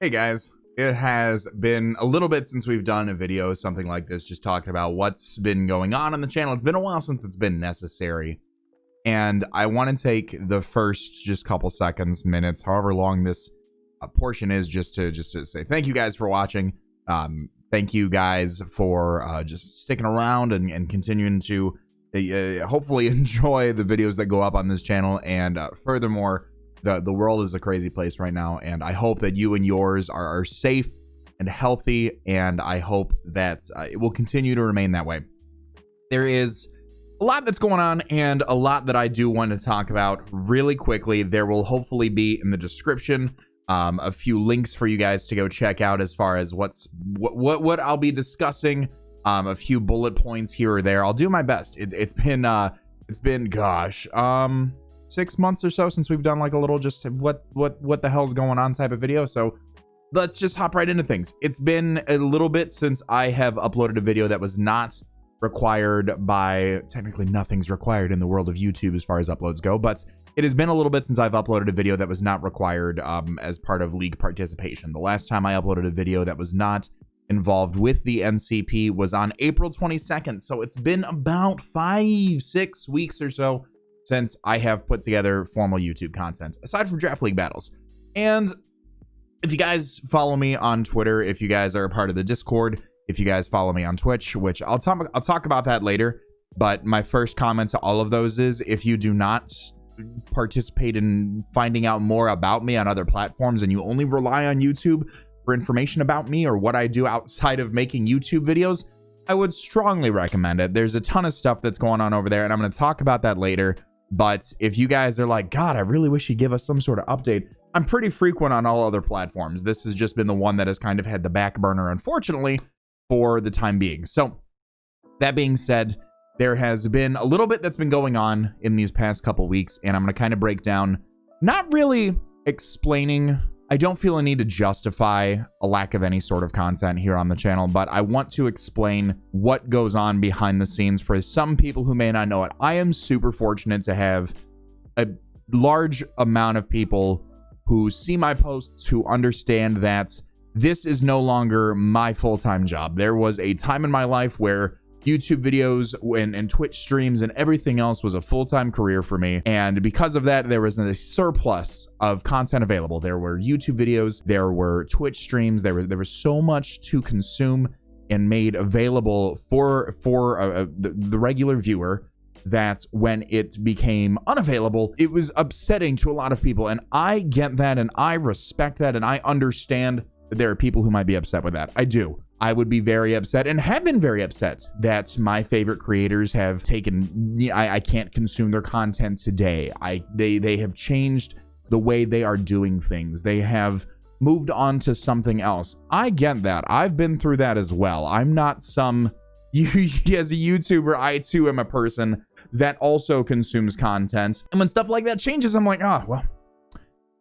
Hey guys, it has been a little bit since we've done a video, something like this, just talking about what's been going on the channel. It's been a while since it's been necessary. And I want to take the first just couple seconds, minutes, however long this portion is, just to say thank you guys for watching. Thank you guys for just sticking around and continuing to hopefully enjoy the videos that go up on this channel. And furthermore, the world is a crazy place right now, and I hope that you and yours are safe and healthy, and I hope that it will continue to remain that way. There is a lot that's going on and a lot that I do want to talk about really quickly. There will hopefully be in the description a few links for you guys to go check out as far as what I'll be discussing, a few bullet points here or there. I'll do my best. It's been gosh 6 months or so since we've done like a little just what the hell's going on type of video. So let's just hop right into things. It's been a little bit since I have uploaded a video that was not required by, technically nothing's required in the world of YouTube as far as uploads go, but it has been a little bit since I've uploaded a video that was not required as part of league participation. The last time I uploaded a video that was not involved with the NCP was on April 22nd. So it's been about 5-6 weeks or so since I have put together formal YouTube content, aside from Draft League battles. And if you guys follow me on Twitter, if you guys are a part of the Discord, if you guys follow me on Twitch, which I'll talk about that later, but my first comment to all of those is, if you do not participate in finding out more about me on other platforms and you only rely on YouTube for information about me or what I do outside of making YouTube videos, I would strongly recommend it. There's a ton of stuff that's going on over there, and I'm going to talk about that later. But if you guys are like, God, I really wish you'd give us some sort of update, I'm pretty frequent on all other platforms. This has just been the one that has kind of had the back burner, unfortunately, for the time being. So that being said, there has been a little bit that's been going on in these past couple weeks, and I'm going to kind of break down, not really explaining. I don't feel a need to justify a lack of any sort of content here on the channel, but I want to explain what goes on behind the scenes for some people who may not know it. I am super fortunate to have a large amount of people who see my posts, who understand that this is no longer my full-time job. There was a time in my life where YouTube videos and Twitch streams and everything else was a full-time career for me, and because of that, there was a surplus of content available. There were YouTube videos, there were Twitch streams, there was so much to consume and made available for the regular viewer, that when it became unavailable, it was upsetting to a lot of people. And I get that, and I respect that, and I understand that there are people who might be upset with that. I do. I would be very upset, and have been very upset, that my favorite creators have taken, I can't consume their content today. They have changed the way they are doing things. They have moved on to something else. I get that. I've been through that as well. I'm not some, as a YouTuber, I too am a person that also consumes content. And when stuff like that changes, I'm like, oh, well,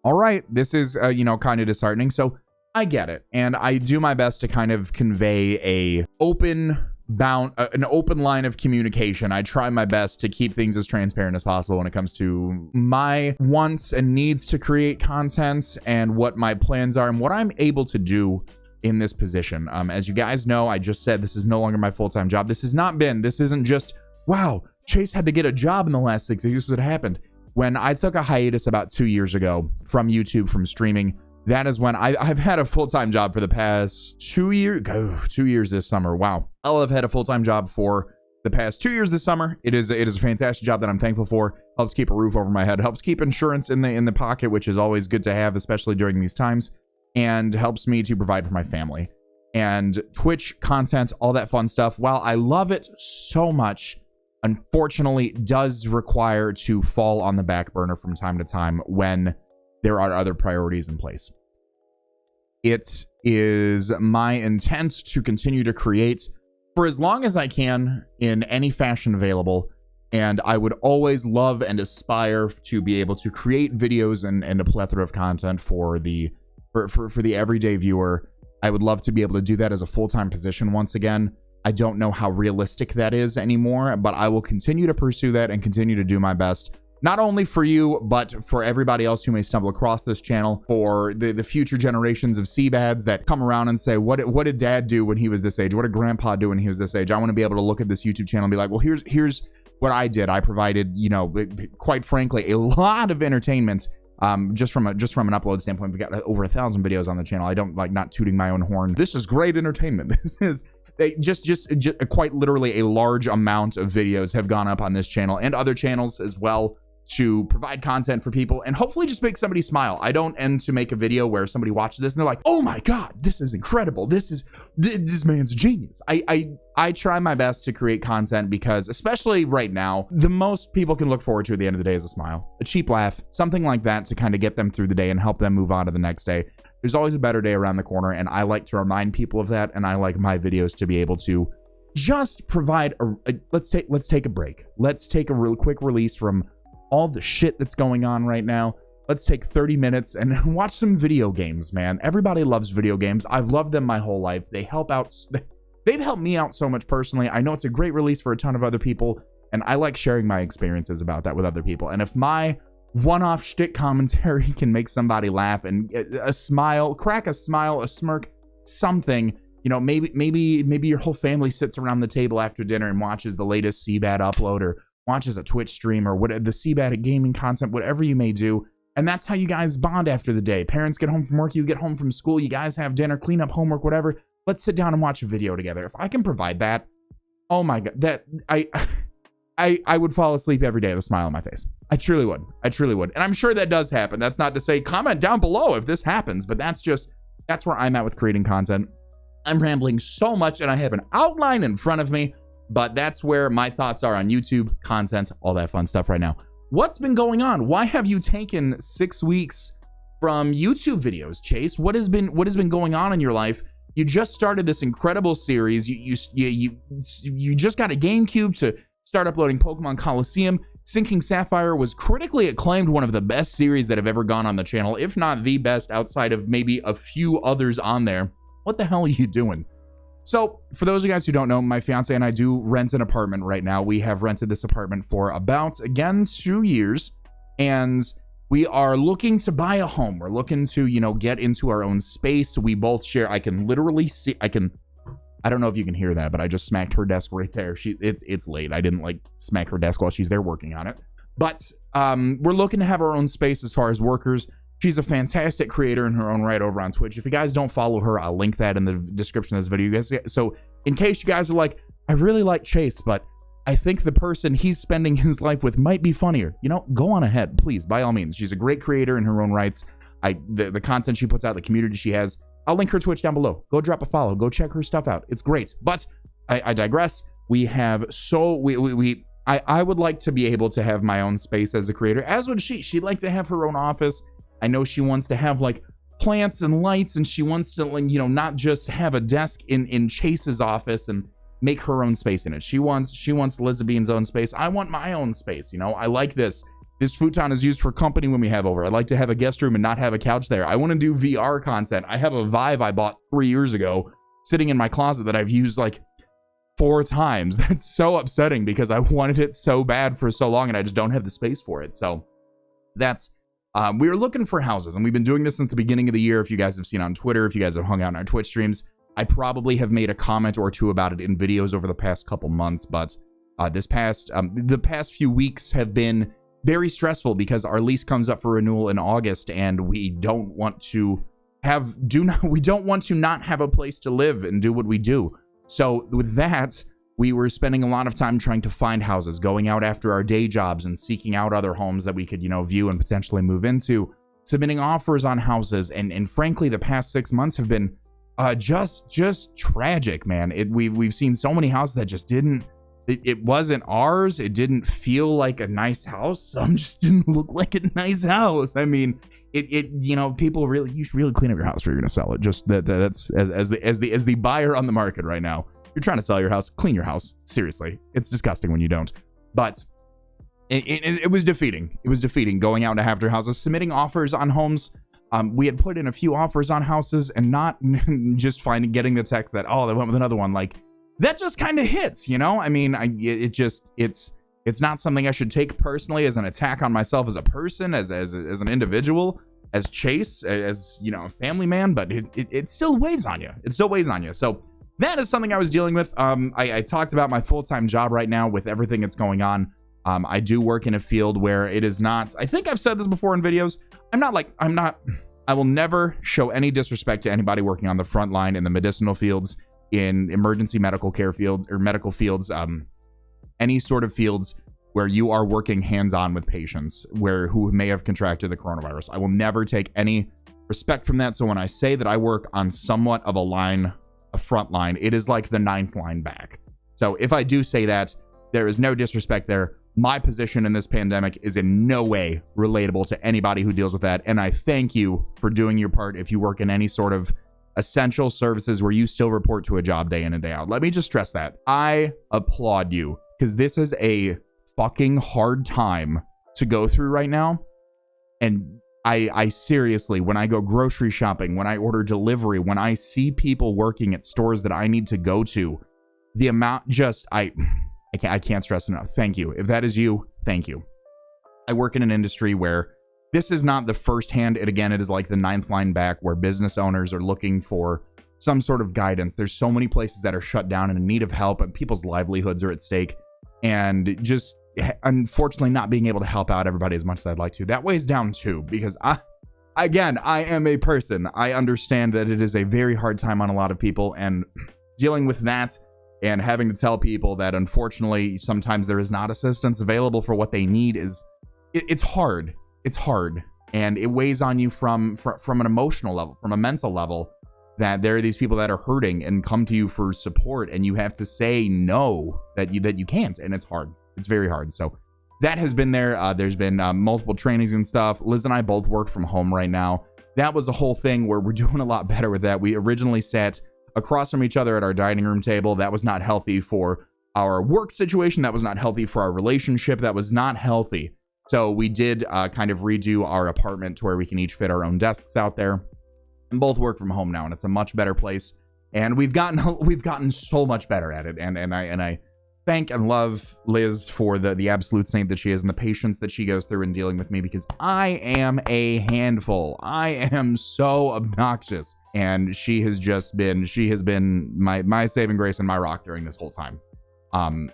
all right, this is, kind of disheartening. So I get it, and I do my best to kind of convey an open line of communication. I try my best to keep things as transparent as possible when it comes to my wants and needs to create content, and what my plans are and what I'm able to do in this position. As you guys know, I just said this is no longer my full-time job. This isn't just, wow, Chase had to get a job in the last 6 years. This is what happened. When I took a hiatus about 2 years ago from YouTube, from streaming, that is when I've had a full-time job for the past 2 years. 2 years this summer. Wow. I'll have had a full-time job for the past 2 years this summer. It is a fantastic job that I'm thankful for. Helps keep a roof over my head. Helps keep insurance in the pocket, which is always good to have, especially during these times. And helps me to provide for my family. And Twitch content, all that fun stuff, while I love it so much, unfortunately does require to fall on the back burner from time to time when there are other priorities in place. It is my intent to continue to create for as long as I can in any fashion available, and I would always love and aspire to be able to create videos and a plethora of content for the everyday viewer. I would love to be able to do that as a full-time position once again. I don't know how realistic that is anymore, but I will continue to pursue that and continue to do my best not only for you, but for everybody else who may stumble across this channel, for the future generations of CBADs that come around and say, what did dad do when he was this age? What did grandpa do when he was this age? I want to be able to look at this YouTube channel and be like, well, here's what I did. I provided, you know, quite frankly, a lot of entertainment. Just from an upload standpoint, we've got over 1,000 videos on the channel. I don't like not tooting my own horn. This is great entertainment. This is just quite literally a large amount of videos have gone up on this channel and other channels as well to provide content for people and hopefully just make somebody smile. I don't end to make a video where somebody watches this and they're like, oh my God, this is incredible. This man's genius. I try my best to create content because, especially right now, the most people can look forward to at the end of the day is a smile, a cheap laugh, something like that to kind of get them through the day and help them move on to the next day. There's always a better day around the corner, and I like to remind people of that, and I like my videos to be able to just provide let's take a break. Let's take a real quick release from all the shit that's going on right now. Let's take 30 minutes and watch some video games, man. Everybody loves video games. I've loved them my whole life. They help out. They've helped me out so much personally. I know it's a great release for a ton of other people, and I like sharing my experiences about that with other people. And if my one-off shtick commentary can make somebody laugh and a smile, crack a smile, a smirk, something, you know, maybe your whole family sits around the table after dinner and watches the latest CBAD upload or watches a Twitch stream or what the CBAD gaming content, whatever you may do. And that's how you guys bond after the day. Parents get home from work, you get home from school, you guys have dinner, clean up homework, whatever. Let's sit down and watch a video together. If I can provide that, oh my God, that I would fall asleep every day with a smile on my face. I truly would. And I'm sure that does happen. That's not to say comment down below if this happens, but that's where I'm at with creating content. I'm rambling so much and I have an outline in front of me, but that's where my thoughts are on YouTube content, all that fun stuff right now. What's been going on? Why have you taken 6 weeks from YouTube videos, Chase? What has been going on in your life? You just started this incredible series. You just got a GameCube to start uploading Pokemon Coliseum. Sinking Sapphire was critically acclaimed, one of the best series that have ever gone on the channel, if not the best outside of maybe a few others on there. What the hell are you doing? So for those of you guys who don't know, my fiance and I do rent an apartment right now. We have rented this apartment for about, again, 2 years, and we are looking to buy a home. We're looking to, you know, get into our own space. We both share. I can literally see, I don't know if you can hear that, but I just smacked her desk right there. It's late. I didn't like smack her desk while she's there working on it. But we're looking to have our own space as far as workers. She's a fantastic creator in her own right over on Twitch. If you guys don't follow her, I'll link that in the description of this video. You guys, so in case you guys are like, I really like Chase, but I think the person he's spending his life with might be funnier, you know, go on ahead, please, by all means. She's a great creator in her own rights. The content she puts out, the community she has, I'll link her Twitch down below. Go drop a follow. Go check her stuff out. It's great. But I digress. We have I would like to be able to have my own space as a creator, as would she. She'd like to have her own office. I know she wants to have like plants and lights, and she wants to, you know, not just have a desk in Chase's office and make her own space in it. She wants Elizabethan's own space. I want my own space. You know, I like this. This futon is used for company when we have over. I'd like to have a guest room and not have a couch there. I want to do VR content. I have a Vive I bought 3 years ago sitting in my closet that I've used like 4 times. That's so upsetting because I wanted it so bad for so long and I just don't have the space for it. So that's, we were looking for houses, and we've been doing this since the beginning of the year. If you guys have seen on Twitter, if you guys have hung out on our Twitch streams, I probably have made a comment or two about it in videos over the past couple months, but the past few weeks have been very stressful because our lease comes up for renewal in August, and we don't want to not have a place to live and do what we do. So with that, we were spending a lot of time trying to find houses, going out after our day jobs and seeking out other homes that we could, you know, view and potentially move into, submitting offers on houses. And frankly, the past 6 months have been just tragic, man. We've seen so many houses that just didn't, it wasn't ours. It didn't feel like a nice house. Some just didn't look like a nice house. I mean, you know, people really, you should really clean up your house if you're going to sell it. Just that's as the buyer on the market right now. You're trying to sell your house, clean your house. Seriously, it's disgusting when you don't. But it was defeating. It was defeating going out to after houses, submitting offers on homes. We had put in a few offers on houses and not just getting the text that, oh, they went with another one. Like, that just kind of hits, you know? I mean, it's It's not something I should take personally as an attack on myself as a person, as an individual, as Chase, as, you know, a family man, but it still weighs on you. It still weighs on you. So that is something I was dealing with. I talked about my full-time job right now with everything that's going on. I do work in a field where it is not, I think I've said this before in videos. I will never show any disrespect to anybody working on the front line in the medicinal fields, in emergency medical care fields or medical fields, any sort of fields where you are working hands-on with patients who may have contracted the coronavirus. I will never take any respect from that. So when I say that I work on somewhat of a front line, it is like the 9th line back. So if I do say that, there is no disrespect there. My position in this pandemic is in no way relatable to anybody who deals with that. And I thank you for doing your part if you work in any sort of essential services where you still report to a job day in and day out. Let me just stress that. I applaud you, because this is a fucking hard time to go through right now. And I seriously, when I go grocery shopping, when I order delivery, when I see people working at stores that I need to go to, the amount I can't stress enough. Thank you. If that is you, thank you. I work in an industry where this is not the first hand. It is like the 9th line back, where business owners are looking for some sort of guidance. There's so many places that are shut down and in need of help, and people's livelihoods are at stake. And just unfortunately not being able to help out everybody as much as I'd like to. That weighs down too, because I am a person. I understand that it is a very hard time on a lot of people, and dealing with that and having to tell people that unfortunately sometimes there is not assistance available for what they need it's hard. It's hard, and it weighs on you from an emotional level, from a mental level, that there are these people that are hurting and come to you for support, and you have to say no, that you can't, and it's hard. It's very hard. So that has been there. There's been multiple trainings and stuff. Liz and I both work from home right now. That was a whole thing where we're doing a lot better with that. We originally sat across from each other at our dining room table. That was not healthy for our work situation. That was not healthy for our relationship. That was not healthy. So we did kind of redo our apartment to where we can each fit our own desks out there, and both work from home now, and it's a much better place. And we've gotten so much better at it. And I thank and love Liz for the absolute saint that she is, and the patience that she goes through in dealing with me, because I am a handful. I am so obnoxious, and she has been my saving grace and my rock during this whole time.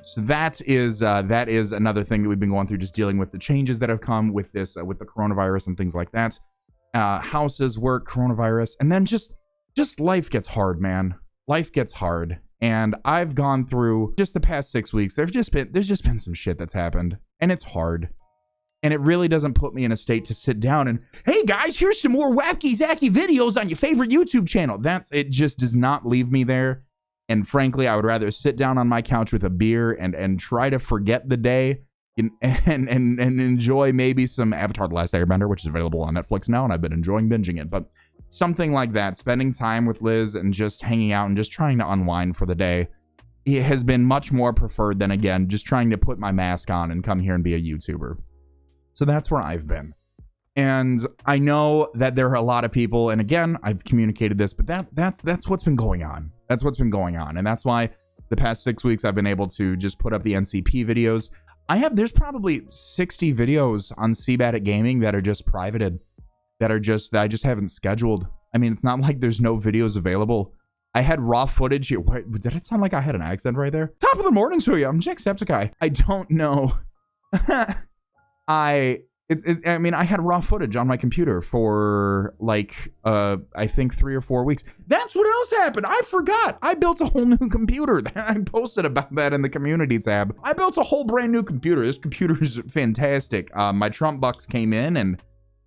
So that is another thing that we've been going through, just dealing with the changes that have come with this, with the coronavirus and things like that. Houses, work, coronavirus, and then just life gets hard, man. Life gets hard. And I've gone through just the past 6 weeks. There's just been some shit that's happened, and it's hard. And it really doesn't put me in a state to sit down and, hey guys, here's some more wacky zacky videos on your favorite YouTube channel. It just does not leave me there. And frankly, I would rather sit down on my couch with a beer and try to forget the day and enjoy maybe some Avatar: The Last Airbender, which is available on Netflix now, and I've been enjoying binging it. But something like that, spending time with Liz and just hanging out and just trying to unwind for the day, it has been much more preferred than, again, just trying to put my mask on and come here and be a YouTuber. So that's where I've been. And I know that there are a lot of people, and again, I've communicated this, but that's what's been going on. That's what's been going on. And that's why the past 6 weeks I've been able to just put up the NCP videos. There's probably 60 videos on CBAD at Gaming that are just privated, that I just haven't scheduled. I mean, it's not like there's no videos available. I had raw footage. Wait, did it sound like I had an accent right there? Top of the morning to you. I'm Jacksepticeye. I don't know. I had raw footage on my computer for like, I think 3 or 4 weeks. That's what else happened. I forgot. I built a whole new computer. I posted about that in the community tab. I built a whole brand new computer. This computer is fantastic. My Trump bucks came in, and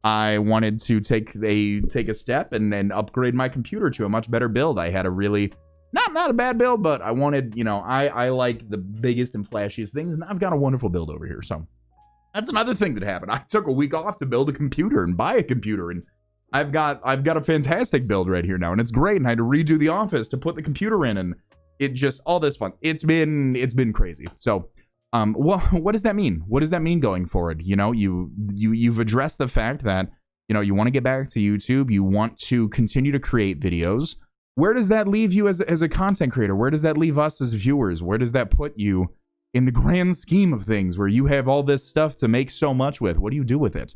I wanted to take a step and upgrade my computer to a much better build. I had a really, not a bad build, but I wanted, I like the biggest and flashiest things, and I've got a wonderful build over here. So that's another thing that happened. I took a week off to build a computer and buy a computer, and I've got a fantastic build right here now, and it's great. And I had to redo the office to put the computer in, and it just, all this fun. It's been crazy. So what does that mean? What does that mean going forward? You've addressed the fact that, you want to get back to YouTube. You want to continue to create videos. Where does that leave you as a content creator? Where does that leave us as viewers? Where does that put you in the grand scheme of things, where you have all this stuff to make so much with, what do you do with it?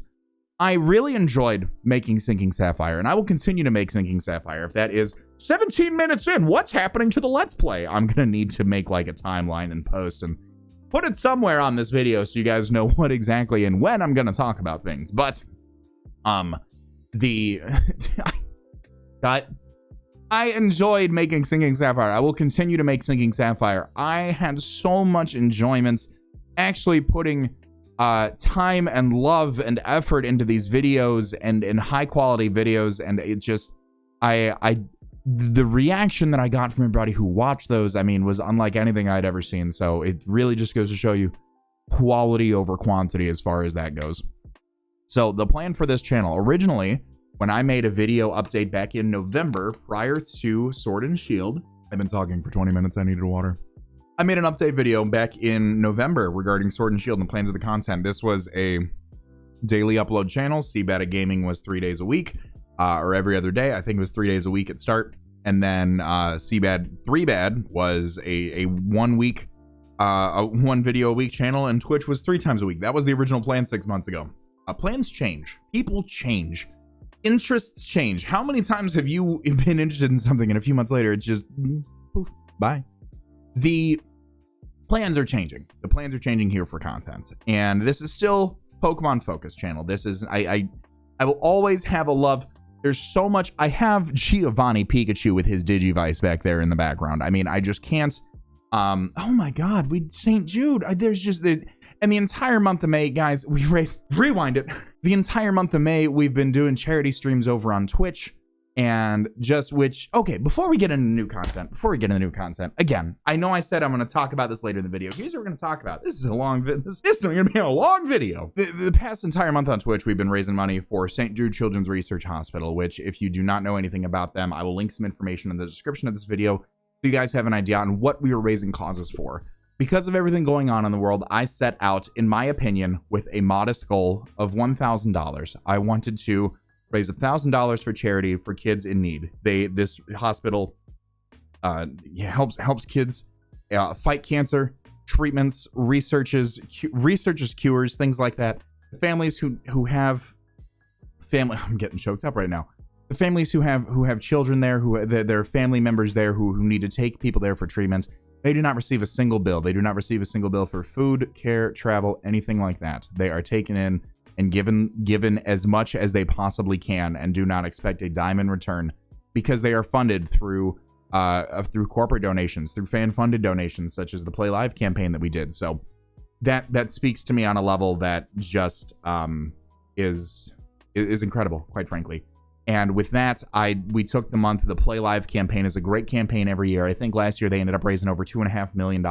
I really enjoyed making Sinking Sapphire, and I will continue to make Sinking Sapphire. If that is 17 minutes in, what's happening to the Let's Play? I'm going to need to make like a timeline and post and put it somewhere on this video so you guys know what exactly and when I'm going to talk about things. But, I enjoyed making Sinking Sapphire. I will continue to make Sinking Sapphire. I had so much enjoyment actually putting time and love and effort into these videos and in high quality videos, and it just the reaction that I got from everybody who watched those, I mean, was unlike anything I'd ever seen. So it really just goes to show you quality over quantity as far as that goes. So the plan for this channel originally, when I made a video update back in November prior to Sword and Shield, I've been talking for 20 minutes, I needed water. I made an update video back in November regarding Sword and Shield and plans of the content. This was a daily upload channel. CBAD Gaming was 3 days a week, or every other day. I think it was 3 days a week at start. And then CBAD 3BAD was a 1 week, one video a week channel, and Twitch was 3 times a week. That was the original plan 6 months ago. Plans change. People change. Interests change. How many times have you been interested in something and a few months later it's just poof, bye? The plans are changing. The plans are changing here for content, and this is still Pokemon focused channel. This is I will always have a love. There's so much. I have Giovanni Pikachu with his Digivice back there in the background. I mean, I just can't. Oh my God, St. Jude. There's just the. And the entire month of May, guys, we raised, rewind it. The entire month of May, we've been doing charity streams over on Twitch, and just okay, before we get into new content, again, I know I said I'm going to talk about this later in the video. Here's what we're going to talk about. This is a long video. This is going to be a long video. The past entire month on Twitch, we've been raising money for St. Jude Children's Research Hospital, which, if you do not know anything about them, I will link some information in the description of this video so you guys have an idea on what we were raising causes for. Because of everything going on in the world, I set out, in my opinion, with a modest goal of $1,000. I wanted to raise $1,000 for charity for kids in need. This hospital helps kids fight cancer, treatments, researches, cures, things like that. Families who have family. I'm getting choked up right now. The families who have children there, their family members there who need to take people there for treatment. They do not receive a single bill. They do not receive a single bill for food, care, travel, anything like that. They are taken in and given as much as they possibly can and do not expect a dime in return, because they are funded through corporate donations, through fan-funded donations, such as the Play Live campaign that we did. So that speaks to me on a level that just is incredible, quite frankly. And with that, we took the month. The Play Live campaign is a great campaign every year. I think last year they ended up raising over $2.5 million.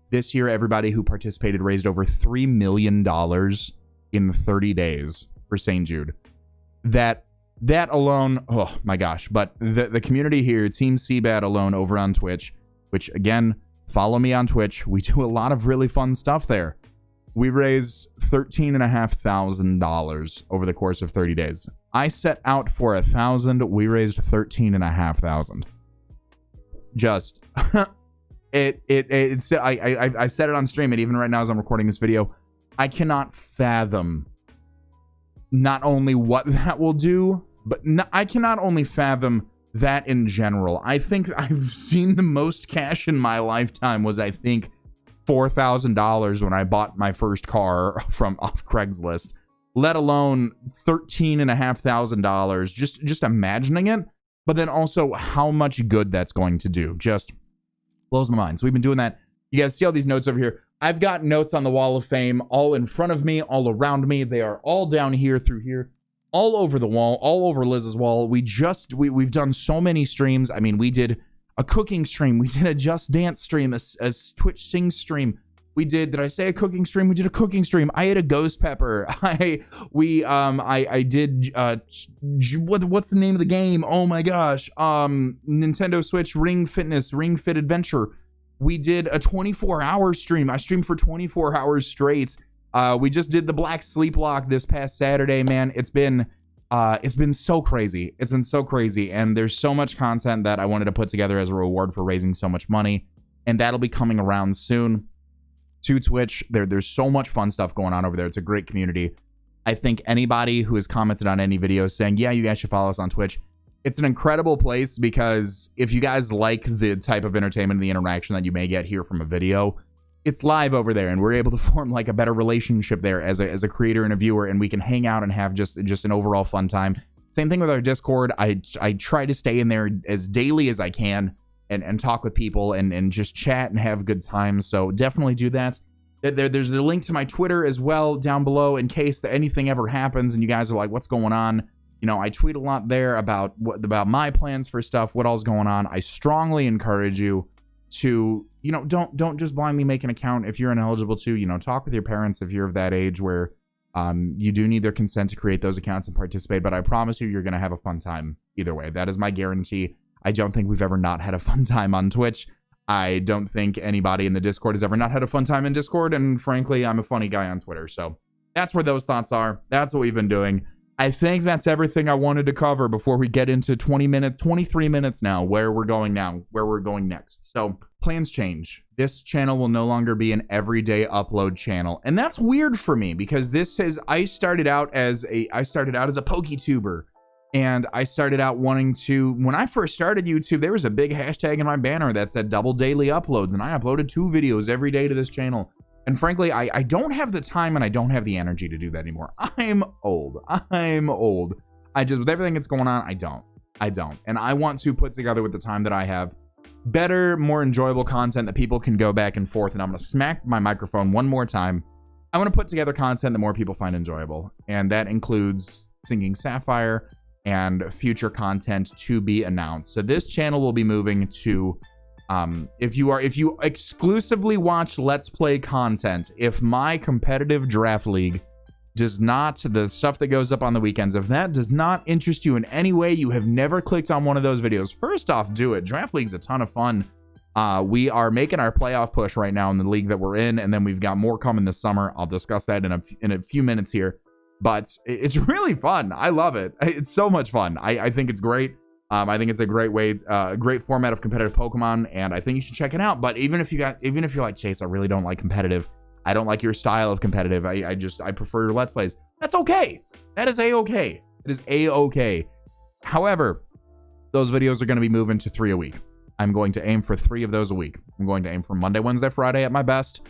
This year, everybody who participated raised over $3 million in 30 days for St. Jude. That alone, oh my gosh. But the community here, Team CBAD alone over on Twitch, which again, follow me on Twitch. We do a lot of really fun stuff there. We raised $13,500 over the course of 30 days. I set out for 1,000. We raised 13,500. Just I said it on stream, and even right now as I'm recording this video, I cannot fathom not only what that will do, but I cannot only fathom that in general. I think I've seen the most cash in my lifetime was, I think, $4,000 when I bought my first car from off Craigslist, let alone $13,500, just imagining it, but then also how much good that's going to do just blows my mind. So we've been doing that. You guys see all these notes over here. I've got notes on the wall of fame all in front of me, all around me. They are all down here, through here, all over the wall, all over Liz's wall. We've done so many streams. I mean, we did a cooking stream. We did a Just Dance stream, a Twitch Sing stream. Did I say a cooking stream? We did a cooking stream. I ate a ghost pepper. I did, what's the name of the game? Oh my gosh. Nintendo Switch Ring Fit Adventure. We did a 24-hour stream. I streamed for 24 hours straight. We just did the Black Sleep Lock this past Saturday, man. It's been so crazy. It's been so crazy. And there's so much content that I wanted to put together as a reward for raising so much money. And that'll be coming around soon. to Twitch. There's so much fun stuff going on over there. It's a great community. I think anybody who has commented on any video saying, yeah, you guys should follow us on Twitch, it's an incredible place, because if you guys like the type of entertainment and the interaction that you may get here from a video, it's live over there, and we're able to form like a better relationship there as a creator and a viewer, and we can hang out and have just an overall fun time. Same thing with our Discord. I try to stay in there as daily as I can and talk with people and just chat and have good times. So definitely do that. There's a link to my Twitter as well down below in case that anything ever happens and you guys are like, what's going on? You know, I tweet a lot there about my plans for stuff, what all's going on. I strongly encourage you to, you know, don't just blindly make an account if you're ineligible to, you know, talk with your parents if you're of that age where you do need their consent to create those accounts and participate. But I promise you, you're going to have a fun time either way. That is my guarantee. I don't think we've ever not had a fun time on Twitch. I don't think anybody in the Discord has ever not had a fun time in Discord. And frankly, I'm a funny guy on Twitter. So that's where those thoughts are. That's what we've been doing. I think that's everything I wanted to cover before we get into 23 minutes now, where we're going next. So plans change. This channel will no longer be an everyday upload channel. And that's weird for me, because I started out as a PokeTuber. And I started out wanting to, when I first started YouTube, there was a big hashtag in my banner that said double daily uploads. And I uploaded 2 videos every day to this channel. And frankly, I don't have the time and I don't have the energy to do that anymore. I'm old. I just, with everything that's going on, I don't. And I want to put together with the time that I have better, more enjoyable content that people can go back and forth. And I'm going to smack my microphone one more time. I want to put together content that more people find enjoyable. And that includes Singing Sapphire and future content to be announced. So this channel will be moving to, if you exclusively watch Let's Play content, if my competitive draft league does not, the stuff that goes up on the weekends, if that does not interest you in any way, you have never clicked on one of those videos, first off, do it. Draft league's a ton of fun. We are making our playoff push right now in the league that we're in, and then we've got more coming this summer. I'll discuss that in a few minutes here. But it's really fun. I love it. It's so much fun. I think it's great. I think it's a great way, great format of competitive Pokemon, and I think you should check it out. But even if you're like, Chase, I really don't like competitive. I don't like your style of competitive. I prefer your Let's Plays. That's okay. That is a-okay. It is a-okay. However, those videos are going to be moving to 3 a week. I'm going to aim for 3 of those a week. I'm going to aim for Monday, Wednesday, Friday at my best.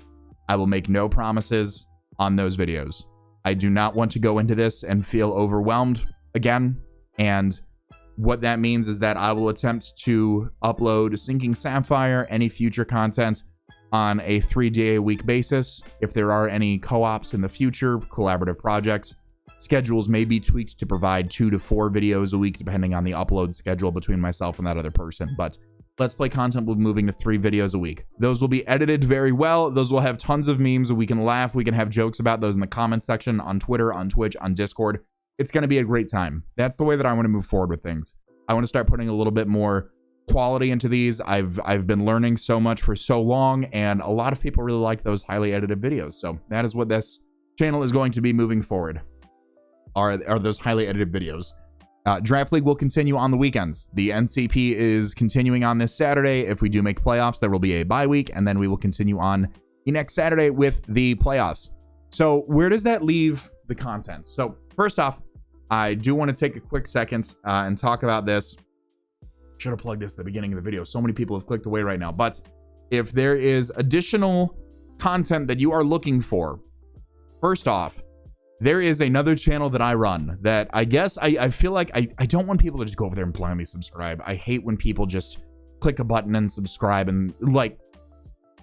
I will make no promises on those videos. I do not want to go into this and feel overwhelmed again. And what that means is that I will attempt to upload Sinking Sapphire, any future content, on a 3-day-a-week basis. If there are any co-ops in the future, collaborative projects, schedules may be tweaked to provide 2 to 4 videos a week, depending on the upload schedule between myself and that other person. But Let's Play content will be moving to 3 videos a week. Those will be edited very well. Those will have tons of memes. We can laugh. We can have jokes about those in the comments section, on Twitter, on Twitch, on Discord. It's going to be a great time. That's the way that I want to move forward with things. I want to start putting a little bit more quality into these. I've been learning so much for so long, and a lot of people really like those highly edited videos. So that is what this channel is going to be moving forward, are those highly edited videos. Draft League will continue on the weekends. The NCP is continuing on this Saturday. If we do make playoffs, there will be a bye week, and then we will continue on the next Saturday with the playoffs. So where does that leave the content? So first off, I do want to take a quick second and talk about this. Should have plugged this at the beginning of the video. So many people have clicked away right now. But if there is additional content that you are looking for, first off, there is another channel that I run that I guess I feel like I don't want people to just go over there and blindly subscribe. I hate when people just click a button and subscribe and, like,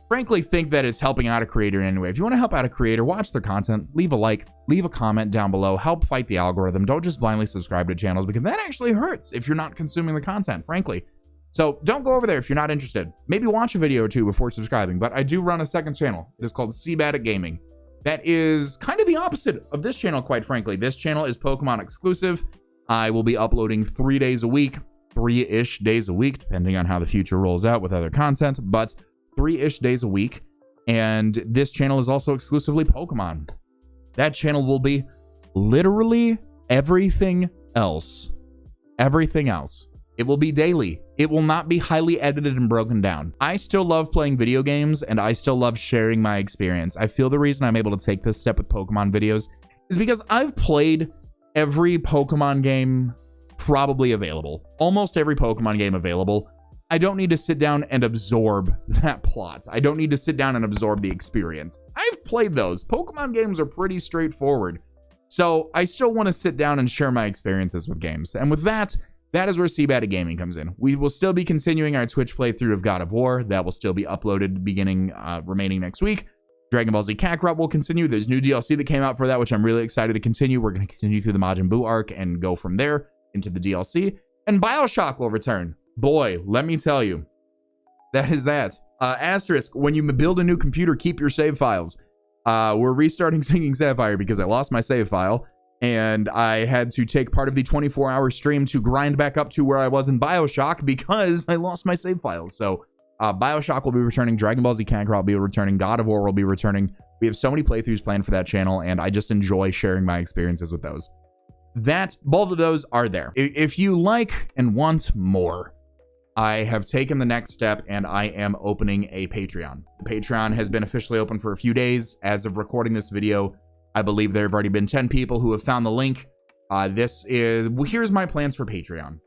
frankly think that it's helping out a creator in any way. If you want to help out a creator, watch their content, leave a like, leave a comment down below, help fight the algorithm. Don't just blindly subscribe to channels, because that actually hurts if you're not consuming the content, frankly. So don't go over there if you're not interested. Maybe watch a video or 2 before subscribing. But I do run a second channel. It is called CBAD Gaming. That is kind of the opposite of this channel, quite frankly. This channel is Pokemon exclusive. I will be uploading 3 days a week, 3-ish days a week, depending on how the future rolls out with other content, but 3-ish days a week. And this channel is also exclusively Pokemon. That channel will be literally everything else. Everything else. It will be daily. It will not be highly edited and broken down. I still love playing video games, and I still love sharing my experience. I feel the reason I'm able to take this step with Pokemon videos is because I've played every Pokemon game probably available. Almost every Pokemon game available. I don't need to sit down and absorb that plot. I don't need to sit down and absorb the experience. I've played those. Pokemon games are pretty straightforward. So I still want to sit down and share my experiences with games. And with that, that is where CBAD Gaming comes in. We will still be continuing our Twitch playthrough of God of War. That will still be uploaded remaining next week. Dragon Ball Z Kakarot will continue. There's new DLC that came out for that, which I'm really excited to continue. We're going to continue through the Majin Buu arc and go from there into the DLC. And BioShock will return. Boy, let me tell you, that is that. Asterisk, when you build a new computer, keep your save files. We're restarting Singing Sapphire because I lost my save file. And I had to take part of the 24-hour stream to grind back up to where I was in BioShock because I lost my save files. So BioShock will be returning. Dragon Ball Z Kakarot will be returning. God of War will be returning. We have so many playthroughs planned for that channel, and I just enjoy sharing my experiences with those. Both of those are there. If you like and want more, I have taken the next step, and I am opening a Patreon. The Patreon has been officially open for a few days. As of recording this video, I believe there have already been 10 people who have found the link. Here's my plans for Patreon.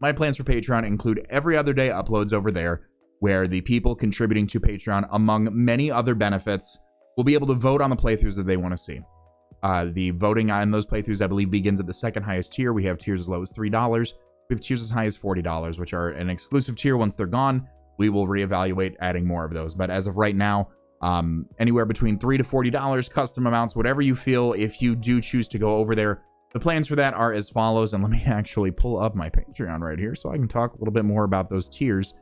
My plans for Patreon include every other day uploads over there, where the people contributing to Patreon, among many other benefits, will be able to vote on the playthroughs that they want to see. The voting on those playthroughs, I believe, begins at the second highest tier. We have tiers as low as $3. We have tiers as high as $40, which are an exclusive tier. Once they're gone, we will reevaluate adding more of those. But as of right now, anywhere between $3 to $40, custom amounts, whatever you feel. If you do choose to go over there, the plans for that are as follows. And let me actually pull up my Patreon right here so I can talk a little bit more about those tiers.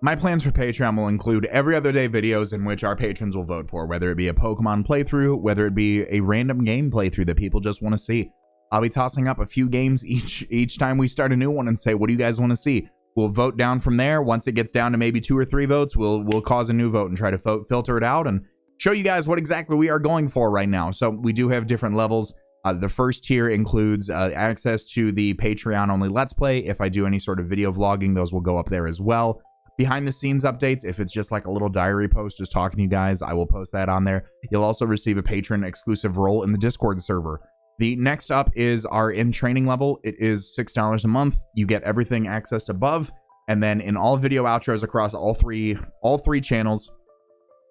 My plans for Patreon will include every other day videos in which our patrons will vote for, whether it be a Pokemon playthrough, whether it be a random game playthrough that people just want to see. I'll be tossing up a few games each time we start a new one and say, what do you guys want to see? We'll vote down from there. Once it gets down to maybe 2 or 3 votes, we'll cause a new vote and try to filter it out and show you guys what exactly we are going for right now. So we do have different levels. The first tier includes access to the Patreon only Let's Play. If I do any sort of video vlogging, those will go up there as well. Behind the scenes updates, if it's just like a little diary post just talking to you guys, I will post that on there. You'll also receive a patron exclusive role in the Discord server. The next up is our in training level. It is $6 a month. You get everything accessed above, and then in all video outros across all three channels,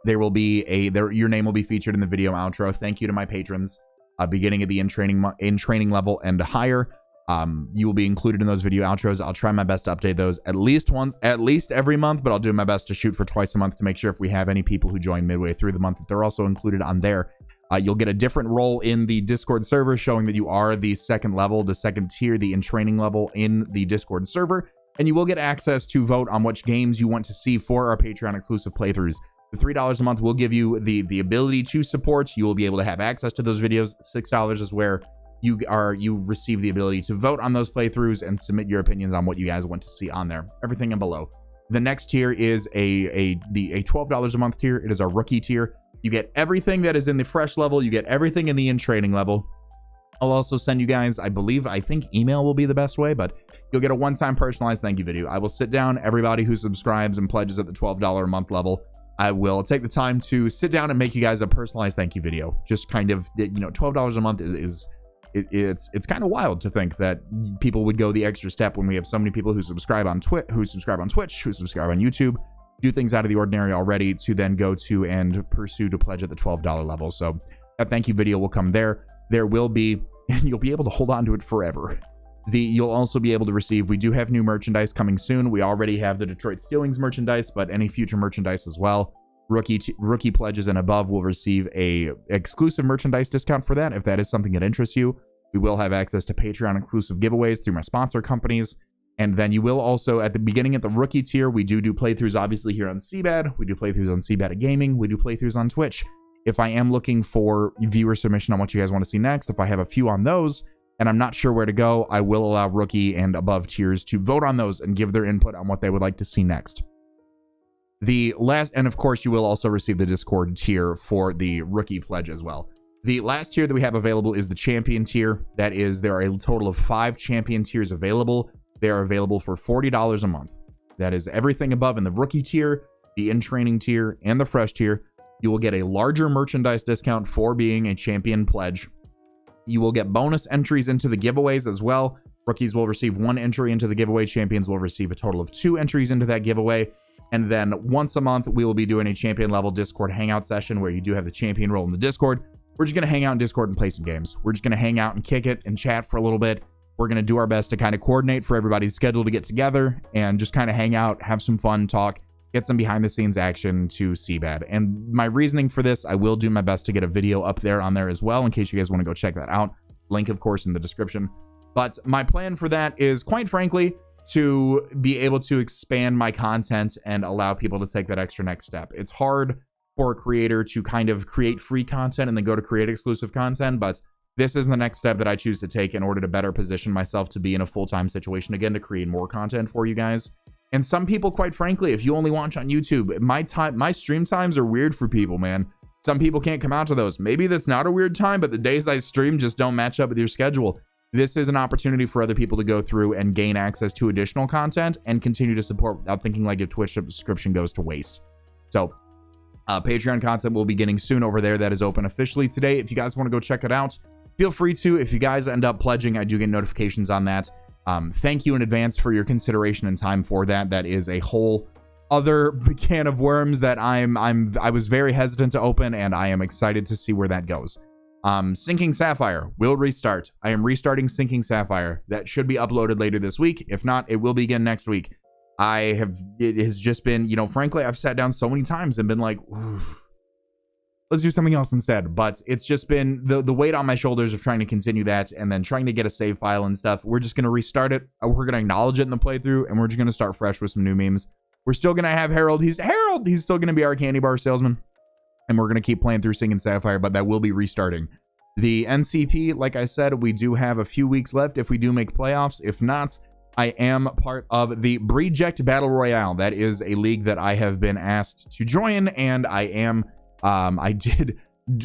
there will be your name will be featured in the video outro. Thank you to my patrons. Beginning at the in training level and higher, you will be included in those video outros. I'll try my best to update those at least every month, but I'll do my best to shoot for twice a month to make sure if we have any people who join midway through the month that they're also included on there. You'll get a different role in the Discord server showing that you are the second level, the second tier, the in training level in the Discord server, and you will get access to vote on which games you want to see for our Patreon exclusive playthroughs. The $3 a month will give you the ability to support. You will be able to have access to those videos. $6 is where you receive the ability to vote on those playthroughs and submit your opinions on what you guys want to see on there. Everything and below. The next tier is a $12 a month tier. It is our rookie tier. You get everything that is in the fresh level. You get everything in the in training level. I'll also send you guys, I think email will be the best way, but you'll get a one-time personalized thank you video. I will sit down, everybody who subscribes and pledges at the $12 a month level, I will take the time to sit down and make you guys a personalized thank you video. Just kind of, $12 a month it's kind of wild to think that people would go the extra step when we have so many people who subscribe on Twitch, who subscribe on YouTube, do things out of the ordinary already to then go to and pursue to pledge at the $12 level. So that thank you video will come there. There will be, and you'll be able to hold on to it forever. You'll also be able to receive, we do have new merchandise coming soon. We already have the Detroit Stealings merchandise, but any future merchandise as well. Rookie pledges and above will receive a exclusive merchandise discount for that. If that is something that interests you, we will have access to Patreon exclusive giveaways through my sponsor companies. And then you will also, at the beginning at the rookie tier, we do playthroughs obviously here on CBAD. We do playthroughs on CBAD Gaming. We do playthroughs on Twitch. If I am looking for viewer submission on what you guys want to see next, if I have a few on those and I'm not sure where to go, I will allow rookie and above tiers to vote on those and give their input on what they would like to see next. And of course, you will also receive the Discord tier for the rookie pledge as well. The last tier that we have available is the champion tier. That is, there are a total of 5 champion tiers available. They are available for $40 a month. That is everything above in the rookie tier, the in-training tier, and the fresh tier. You will get a larger merchandise discount for being a champion pledge. You will get bonus entries into the giveaways as well. Rookies will receive 1 entry into the giveaway. Champions will receive a total of 2 entries into that giveaway. And then once a month, we will be doing a champion level Discord hangout session where you do have the champion role in the Discord. We're just going to hang out in Discord and play some games. We're just going to hang out and kick it and chat for a little bit. We're going to do our best to kind of coordinate for everybody's schedule to get together and just kind of hang out, have some fun, talk, get some behind the scenes action to CBAD. And my reasoning for this, I will do my best to get a video up there on there as well in case you guys want to go check that out. Link, of course, in the description. But my plan for that is, quite frankly, to be able to expand my content and allow people to take that extra next step. It's hard for a creator to kind of create free content and then go to create exclusive content, but this is the next step that I choose to take in order to better position myself to be in a full-time situation again, to create more content for you guys. And some people, quite frankly, if you only watch on YouTube, my stream times are weird for people, man. Some people can't come out to those. Maybe that's not a weird time, but the days I stream just don't match up with your schedule. This is an opportunity for other people to go through and gain access to additional content and continue to support without thinking like your Twitch subscription goes to waste. So Patreon content will be getting soon over there. That is open officially today. If you guys want to go check it out, feel free to. If you guys end up pledging, I do get notifications on that. Thank you in advance for your consideration and time for that. That is a whole other can of worms that I was very hesitant to open, and I am excited to see where that goes. Sinking Sapphire will restart. I am restarting Sinking Sapphire. That should be uploaded later this week. If not, it will be again next week. It has just been, you know, frankly, I've sat down so many times and been like, let's do something else instead. But it's just been the weight on my shoulders of trying to continue that and then trying to get a save file and stuff. We're just going to restart it. We're going to acknowledge it in the playthrough, and we're just going to start fresh with some new memes. We're still going to have Harold. He's still going to be our candy bar salesman. And we're going to keep playing through Singing Sapphire, but that will be restarting. The NCP, like I said, we do have a few weeks left if we do make playoffs. If not, I am part of the Reject Battle Royale. That is a league that I have been asked to join, and I am, I did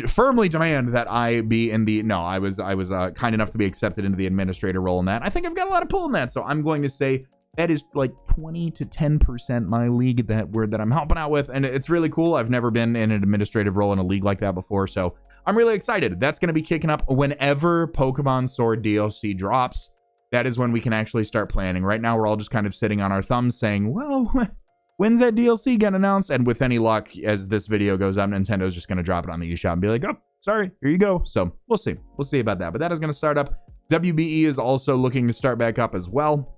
firmly demand that I be in the, no, I was kind enough to be accepted into the administrator role in that. I think I've got a lot of pull in that, so I'm going to say that is like 20 to 10% my league that I'm helping out with, and it's really cool. I've never been in an administrative role in a league like that before, so I'm really excited. That's going to be kicking up whenever Pokemon Sword DLC drops. That is when we can actually start planning. Right now, we're all just kind of sitting on our thumbs saying, well, when's that DLC get announced? And with any luck, as this video goes up, Nintendo's just going to drop it on the eShop and be like, oh, sorry, here you go. So we'll see. We'll see about that. But that is going to start up. WBE is also looking to start back up as well.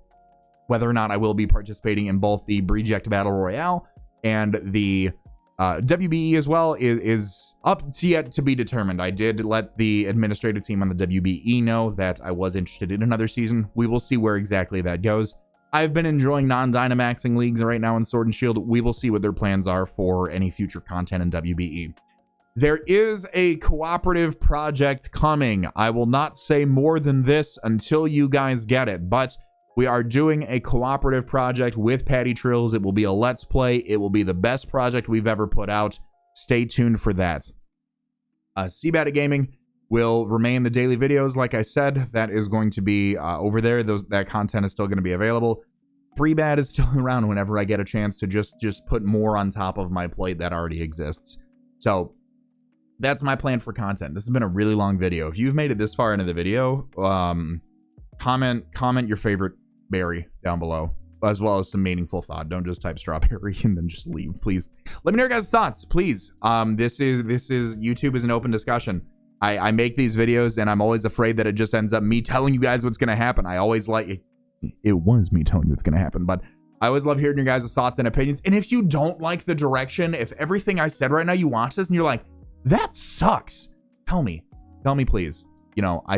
Whether or not I will be participating in both the Reject Battle Royale and the WBE as well is up to yet to be determined. I did let the administrative team on the WBE know that I was interested in another season. We will see where exactly that goes. I've been enjoying non-Dynamaxing leagues right now in Sword and Shield. We will see what their plans are for any future content in WBE. There is a cooperative project coming. I will not say more than this until you guys get it, but we are doing a cooperative project with Patty Trills. It will be a Let's Play. It will be the best project we've ever put out. Stay tuned for that. CBAD Gaming will remain the daily videos. Like I said, that is going to be over there. That content is still going to be available. FreeBAD is still around whenever I get a chance to just put more on top of my plate that already exists. So that's my plan for content. This has been a really long video. If you've made it this far into the video, comment your favorite berry down below, as well as some meaningful thought. Don't just type strawberry and then just leave, please. Let me know your guys' thoughts, please. This is YouTube is an open discussion. I make these videos and I'm always afraid that it just ends up me telling you guys what's going to happen. I always like it was me telling you what's going to happen, but I always love hearing your guys' thoughts and opinions. And if you don't like the direction, if everything I said right now, you watch this and you're like, that sucks, tell me please. You know, I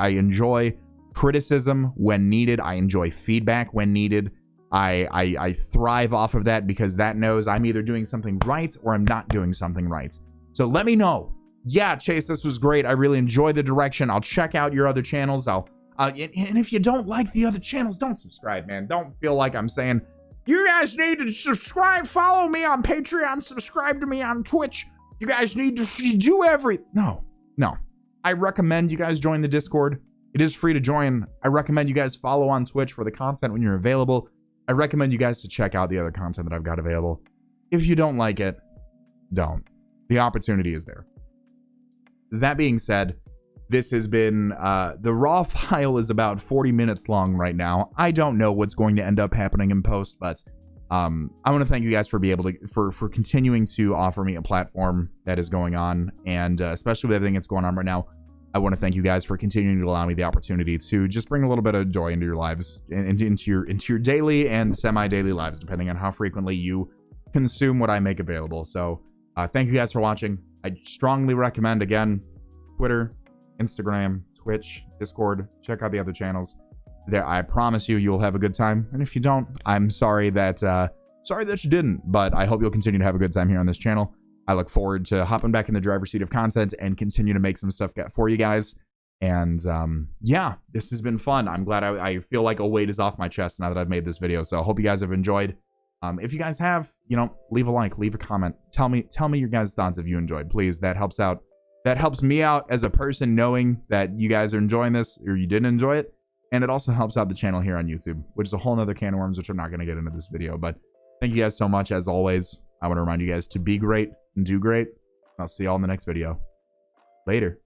enjoy criticism when needed. I enjoy feedback when needed. I thrive off of that because that knows I'm either doing something right or I'm not doing something right. So let me know. Yeah, Chase, this was great. I really enjoy the direction. I'll check out your other channels. And if you don't like the other channels, don't subscribe, man. Don't feel like I'm saying, you guys need to subscribe, follow me on Patreon, subscribe to me on Twitch. You guys need to do No. I recommend you guys join the Discord. It is free to join. I recommend you guys follow on Twitch for the content when you're available. I recommend you guys to check out the other content that I've got available. If you don't like it, don't. The opportunity is there. That being said, this has been, the raw file is about 40 minutes long right now. I don't know what's going to end up happening in post, but I want to thank you guys for being able to, for continuing to offer me a platform that is going on, and especially with everything that's going on right now. I want to thank you guys for continuing to allow me the opportunity to just bring a little bit of joy into your lives, into your daily and semi-daily lives, depending on how frequently you consume what I make available. So thank you guys for watching. I strongly recommend, again, Twitter, Instagram, Twitch, Discord. Check out the other channels. There, I promise you, you'll have a good time. And if you don't, I'm sorry that you didn't. But I hope you'll continue to have a good time here on this channel. I look forward to hopping back in the driver's seat of content and continue to make some stuff for you guys. And yeah, this has been fun. I'm glad I feel like a weight is off my chest now that I've made this video. So I hope you guys have enjoyed. If you guys have, you know, leave a like, leave a comment. Tell me your guys' thoughts if you enjoyed, please. That helps out. That helps me out as a person, knowing that you guys are enjoying this or you didn't enjoy it. And it also helps out the channel here on YouTube, which is a whole nother can of worms, which I'm not going to get into this video. But thank you guys so much. As always, I want to remind you guys to be great and do great. I'll see y'all in the next video. Later.